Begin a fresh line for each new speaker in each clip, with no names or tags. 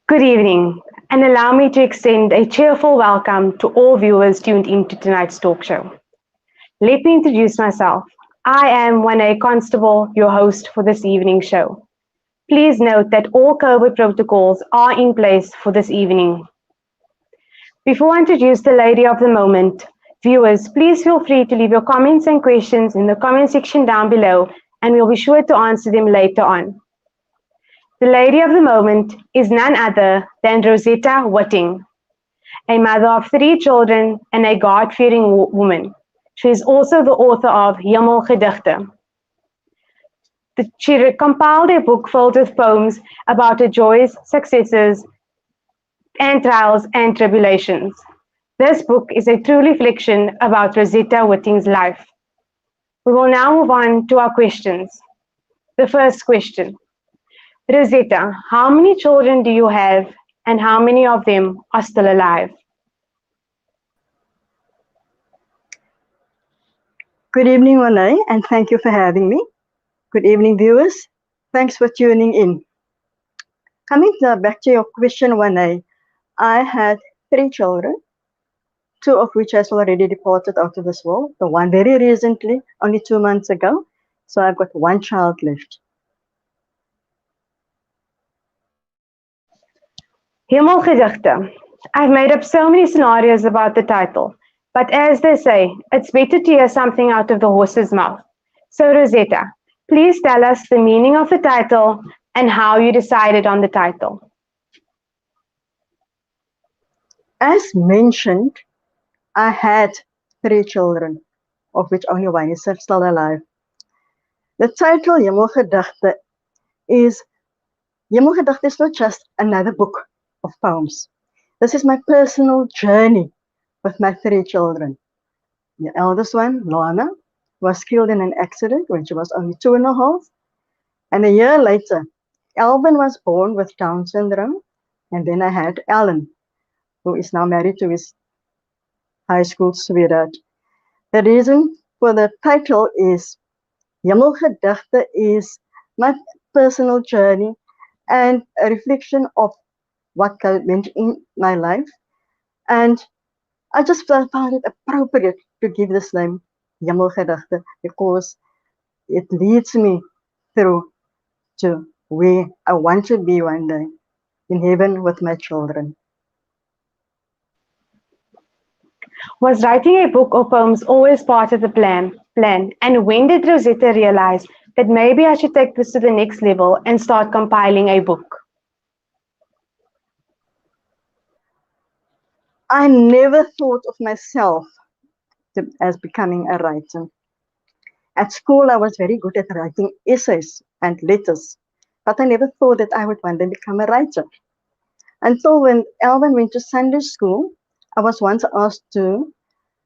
Good evening, and allow me to extend a cheerful welcome to all viewers tuned into tonight's talk show. Let me introduce myself. I am Whane Constable, your host for this evening's show. Please note that all COVID protocols are in place for this evening. Before I introduce the lady of the moment, viewers, please feel free to leave your comments and questions in the comment section down below, and we'll be sure to answer them later on. The lady of the moment is none other than Rozetta Whitting, a mother of 3 children and a God-fearing woman. She is also the author of Hemelgedigte. She compiled a book filled with poems about her joys, successes, and trials and tribulations. This book is a true reflection about Rozetta Whitting's life. We will now move on to our questions. The first question. Rozetta, how many children do you have and how many of them are still alive?
Good evening, Whane, and thank you for having me. Good evening, viewers. Thanks for tuning in. Coming back to your question, Whane, I had 3 children, 2 of which has already departed out of this world. The one very recently, only 2 months ago. So I've got 1 child left.
Hemelgedigte. I've made up so many scenarios about the title, but as they say, it's better to hear something out of the horse's mouth. So Rozetta, please tell us the meaning of the title and how you decided on the title.
As mentioned, I had 3 children, of which only 1 is still alive. The title Hemelgedigte is not just another book of poems. This is my personal journey with my 3 children. The eldest one, Lana, was killed in an accident when she was only 2.5. And a year later, Alvin was born with Down syndrome. And then I had Alan, who is now married to his high school sweetheart. The reason for the title is Hemelgedigte is my personal journey and a reflection of what God meant in my life. And I just found it appropriate to give this name Hemelgedigte because it leads me through to where I want to be one day, in heaven with my children.
Was writing a book or poems always part of the plan? And when did Rozetta realize that maybe I should take this to the next level and start compiling a book?
I never thought of myself as becoming a writer. At school, I was very good at writing essays and letters, but I never thought that I would one day become a writer. Until when Alvin went to Sunday school, I was once asked to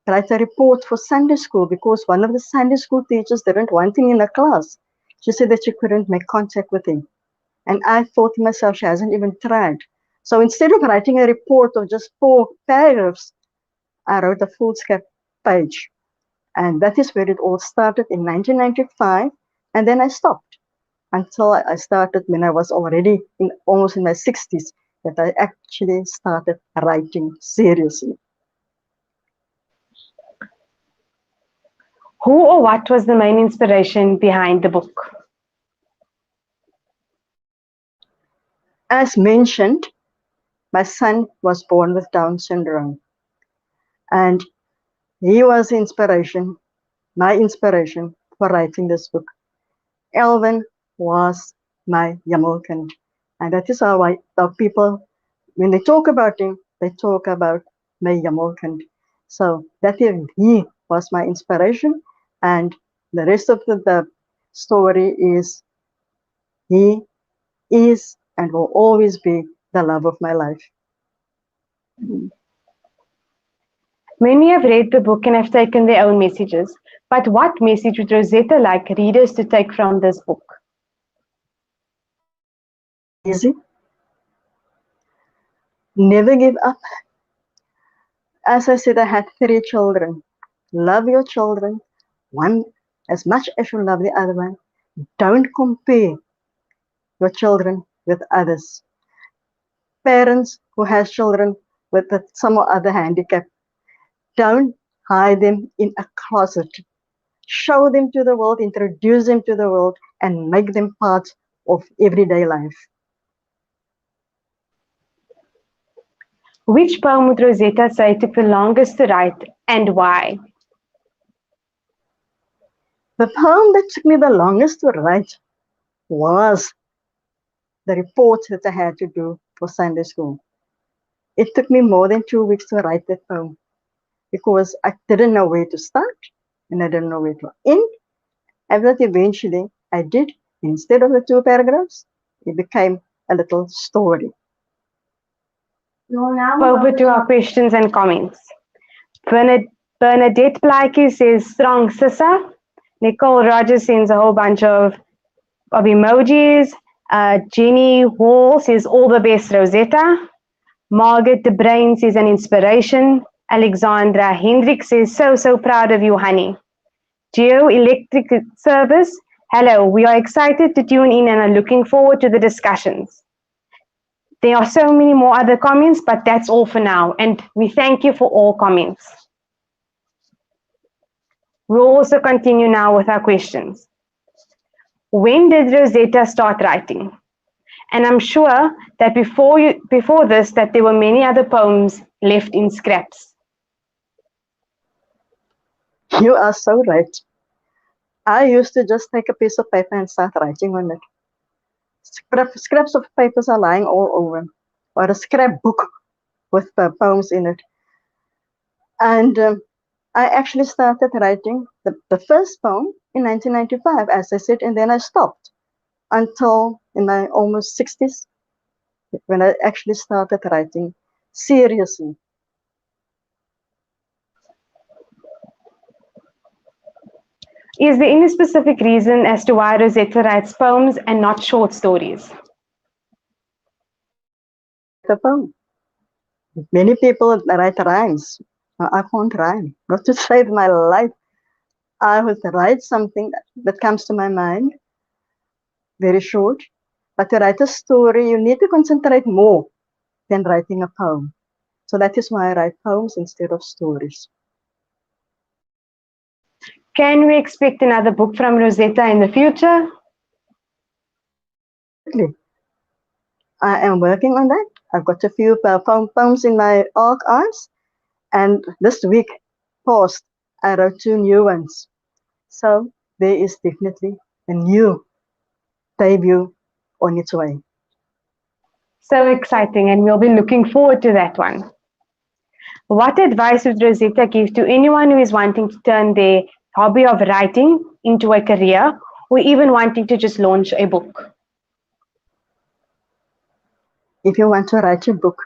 write a report for Sunday school because one of the Sunday school teachers didn't want him in the class. She said that she couldn't make contact with him. And I thought to myself, she hasn't even tried. So instead of writing a report of just 4 paragraphs, I wrote a full-scale page. And that is where it all started in 1995. And then I stopped until I started when I was already almost in my 60s, that I actually started writing seriously.
Who or what was the main inspiration behind the book?
As mentioned, my son was born with Down syndrome. And he was inspiration, my inspiration for writing this book. Alvin was my Hemelkind. And that is how people, when they talk about him, they talk about my Hemelkind. So that he was my inspiration. And the rest of the story is he is and will always be the love of my life.
Many have read the book and have taken their own messages. But what message would Rozetta like readers to take from this book?
Easy. Never give up. As I said, I had 3 children. Love your children, one as much as you love the other one. Don't compare. your children with others. Parents who has children with some or other handicap, don't hide them in a closet. Show them to the world, introduce them to the world, and make them part of everyday life.
Which poem would Rozetta say took the longest to write and why?
The poem that took me the longest to write was the report that I had to do for Sunday school. It took me more than 2 weeks to write that poem because I didn't know where to start and I didn't know where to end. And that eventually I did. Instead of the 2 paragraphs, it became a little story.
Over to our questions and comments. Bernadette Plaiki says, strong sissa. Nicole Rogers sends a whole bunch of emojis. Jenny Hall says, all the best, Rozetta. Margaret De Bruin says, an inspiration. Alexandra Hendrik says, so proud of you, honey. Geo Electric Service, hello, we are excited to tune in and are looking forward to the discussions. There are so many more other comments, but that's all for now, and we thank you for all comments. We'll also continue now with our questions. When did Rozetta start writing? And I'm sure that before this that there were many other poems left in scraps.
You are so right. I used to just take a piece of paper and start writing on it. Scraps of papers are lying all over, or a scrapbook with poems in it. And I actually started writing the first poem in 1995, as I said, and then I stopped until in my almost 60s when I actually started writing seriously.
Is there any specific reason as to why Rozetta writes poems and not short stories?
The poem. Many people write rhymes. I can't rhyme. Not to save my life. I would write something that comes to my mind, very short. But to write a story, you need to concentrate more than writing a poem. So that is why I write poems instead of stories.
Can we expect another book from Rozetta in the future?
I am working on that. I've got a few poems in my archives, and this week past I wrote 2 new ones. So there is definitely a new debut on its way.
So exciting, and we'll be looking forward to that one. What advice would Rozetta give to anyone who is wanting to turn their hobby of writing into a career, or even wanting to just launch a book?
If you want to write a book,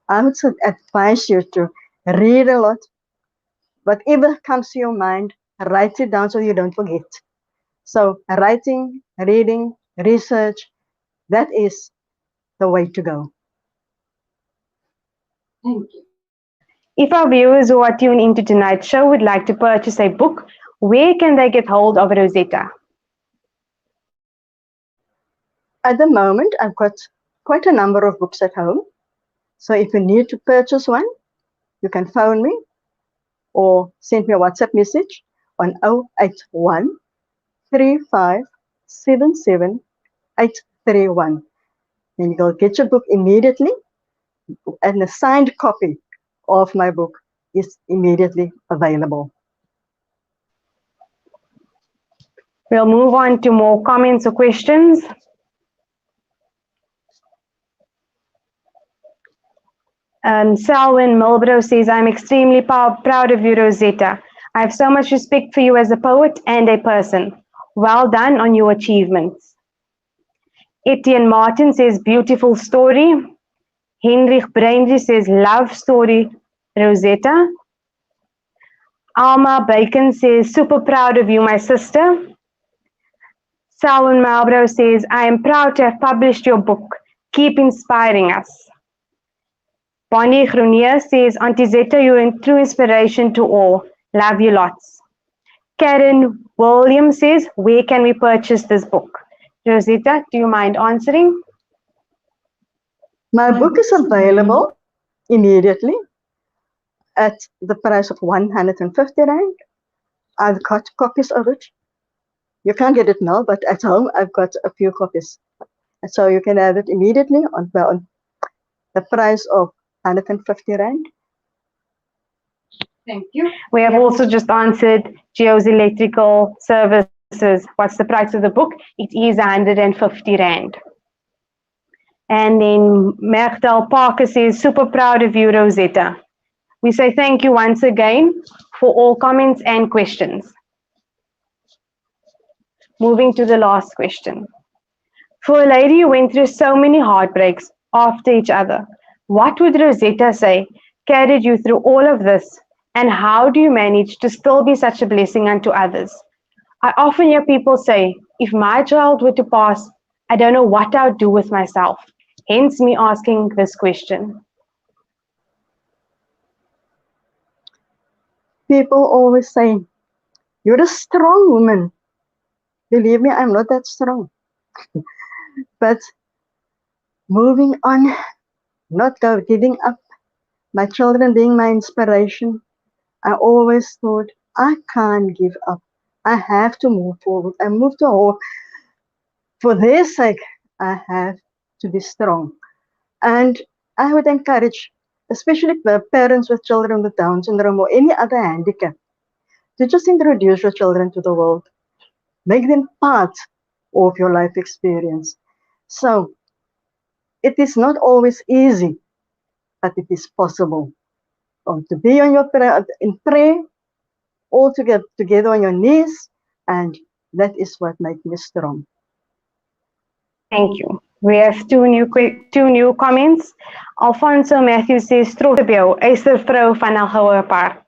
I would advise you to read a lot. Whatever comes to your mind, write it down so you don't forget. So writing, reading, research, that is the way to go.
Thank you. If our viewers who are tuned into tonight's show would like to purchase a book, where can they get hold of Rozetta?
At the moment, I've got quite a number of books at home. So if you need to purchase one, you can phone me or send me a WhatsApp message on 081 3577 831. And you'll get your book immediately, and a signed copy of my book is immediately available.
We'll move on to more comments or questions. Selwyn Milbro says, I'm extremely proud of you, Rozetta. I have so much respect for you as a poet and a person. Well done on your achievements. Etienne Martin says, beautiful story. Hendrik Breinji says, love story, Rozetta. Alma Bacon says, super proud of you, my sister. Selwyn Milbro says, I am proud to have published your book. Keep inspiring us. Bonnie Groenier says, Auntie Zetta, you're a true inspiration to all. Love you lots. Karen Williams says, where can we purchase this book? Rozetta, do you mind answering?
My book is available immediately at the price of 150 Rand. I've got copies of it. You can't get it now, but at home I've got a few copies. So you can have it immediately on the price of 150 Rand.
Thank you. We have also just answered Geo's Electrical Services. What's the price of the book? It is 150 Rand. And then Mertel Parker says, super proud of you, Rozetta. We say thank you once again for all comments and questions. Moving to the last question. For a lady who went through so many heartbreaks after each other, what would Rozetta say carried you through all of this, and how do you manage to still be such a blessing unto others? I often hear people say, if my child were to pass, I don't know what I would do with myself. Hence me asking this question.
People always say, you're a strong woman. Believe me, I'm not that strong. But moving on, not giving up, my children being my inspiration, I always thought, I can't give up. I have to move forward. I move to hope. For their sake, I have to be strong. And I would encourage, especially the parents with children with Down syndrome or any other handicap, to just introduce your children to the world. Make them part of your life experience. So it is not always easy, but it is possible. To be on your in prayer, all together on your knees, and that is what makes me strong.
Thank you. We have two new comments. Alfonso Matthew says, trots op jou, eistervrou van Algoa Park.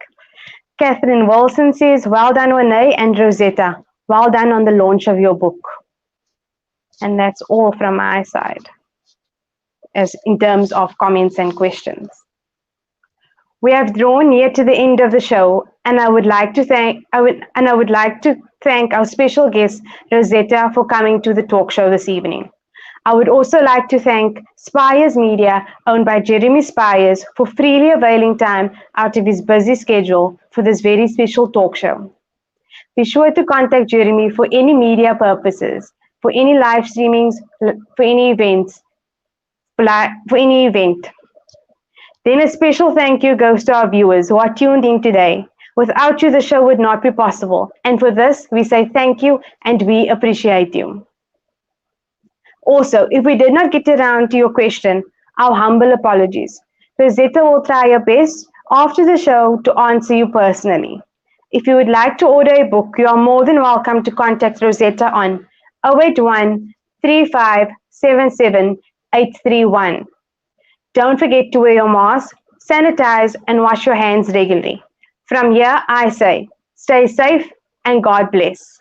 Catherine Wilson says, well done Whane and Rozetta. Well done on the launch of your book. And that's all from my side, as in terms of comments and questions. We have drawn near to the end of the show, and I would like to thank our special guest Rozetta for coming to the talk show this evening. I would also like to thank Spires Media, owned by Jeremy Spires, for freely availing time out of his busy schedule for this very special talk show. Be sure to contact Jeremy for any media purposes, for any live streamings, for any events, for any event. Then a special thank you goes to our viewers who are tuned in today. Without you, the show would not be possible. And for this, we say thank you and we appreciate you. Also, if we did not get around to your question, our humble apologies. Rozetta will try her best after the show to answer you personally. If you would like to order a book, you are more than welcome to contact Rozetta on 081 3577 831. Don't forget to wear your mask, sanitize, and wash your hands regularly. From here, I say, stay safe and God bless.